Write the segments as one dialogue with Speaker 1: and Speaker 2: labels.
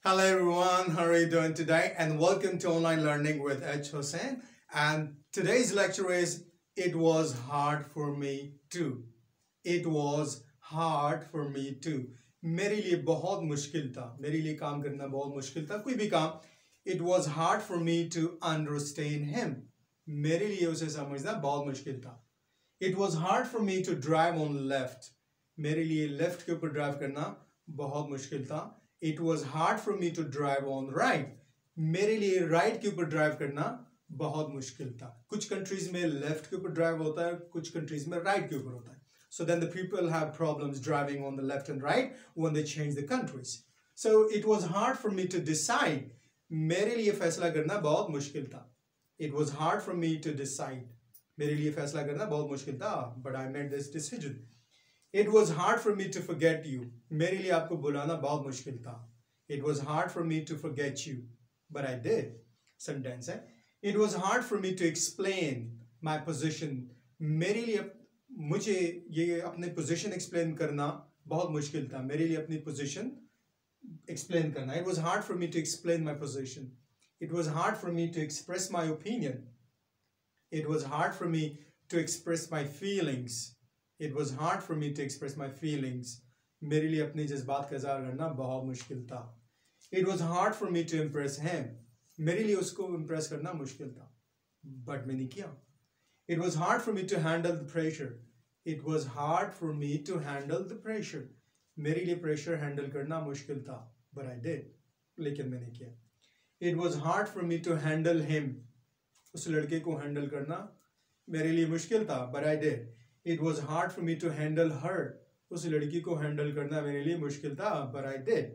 Speaker 1: Hello everyone, how are you doing today? And welcome to Online Learning with H. Hussain. And today's lecture is It Was Hard for Me Too. It was hard for me too. मेरे लिए बहुत मुश्किल था. मेरे लिए काम करना बहुत मुश्किल था. कोई भी काम. It was hard for me to understand him. मेरे लिए उसे समझना बहुत मुश्किल था. It was hard for me to drive on left. मेरे लिए लेफ्ट के ऊपर ड्राइव करना बहुत मुश्किल था. It was hard for me to drive on right. मेरे लिए राइट के ऊपर ड्राइव करना बहुत मुश्किल था. कुछ कंट्रीज में लेफ्ट के ऊपर ड्राइव होता है, कुछ कंट्रीज में राइट के ऊपर होता है. So then the people have problems driving on the left and right when they change the countries. So it was hard for me to decide. मेरे लिए फैसला करना बहुत मुश्किल था. It was hard for me to decide. मेरे लिए फैसला करना बहुत मुश्किल था. But I made this decision. It was hard for me to forget you. मेरे लिए आपको बुलाना बहुत मुश्किल था. It was hard for me to forget you. But I did. Sentence है. It was hard for me to explain my position. मेरे लिए मुझे ये अपने position explain करना बहुत मुश्किल था. मेरे लिए अपनी position explain करना. It was hard for me to explain my position. It was hard for me to express my opinion. It was hard for me to express my feelings. It was hard for me to express my feelings. मेरे लिए अपने जज्बात का इज़हार करना बहुत मुश्किल था. It was hard for me to impress him. मेरे लिए उसको impress करना मुश्किल था. But मैंने किया. It was hard for me to handle the pressure. It was hard for me to handle the pressure. मेरे लिए pressure handle करना मुश्किल था. But I did. लेकिन मैंने किया. It was hard for me to handle him. उस लड़के को handle करना मेरे लिए मुश्किल था. But I did. It was hard for me to handle her. उस लड़की को handle करना मेरे लिए मुश्किल था. But I did.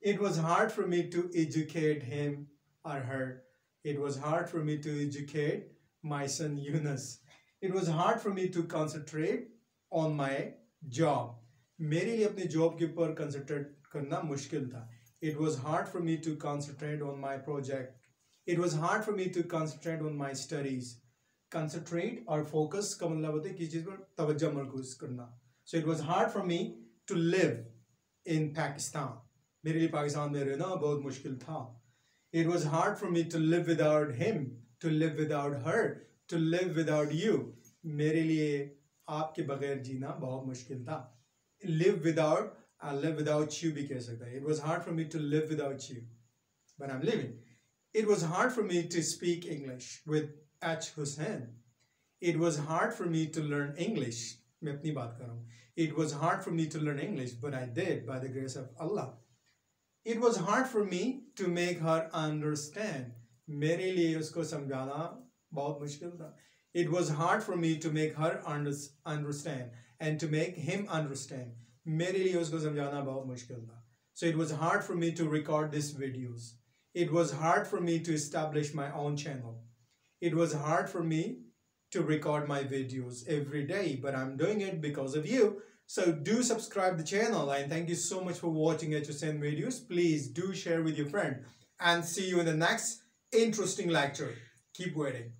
Speaker 1: It was hard for me to educate him or her. It was hard for me to educate my son Yunus. It was hard for me to concentrate on my job. मेरे लिए अपने job के ऊपर concentrate करना मुश्किल था. It was hard for me to concentrate on my project. It was hard for me to concentrate on my studies. Concentrate और focus का मतलब होता है किसी चीज़ पर तवज्जो मरकूज करना. So it was hard for me to live in Pakistan. मेरे लिए पाकिस्तान में रहना बहुत मुश्किल था. It was hard for me to live without him, to live without her, to live without you. मेरे लिए आपके बगैर जीना बहुत मुश्किल था. Live without you भी कह सकता है. It was hard for me to live without you, but I'm living. It was hard for me to speak English with H. Hussain. It was hard for me to learn English. मैं अपनी बात कर रहा हूँ. It was hard for me to learn English, but I did by the grace of Allah. It was hard for me to make her understand. मेरे लिए उसको समझाना बहुत मुश्किल था. It was hard for me to make her understand and to make him understand. मेरे लिए उसको समझाना बहुत मुश्किल था. So it was hard for me to record these videos. It was hard for me to establish my own channel. It was hard for me to record my videos every day, but I'm doing it because of you. So do subscribe the channel, and thank you so much for watching H. Hussain videos. Please do share with your friend, and see you in the next interesting lecture. Keep waiting.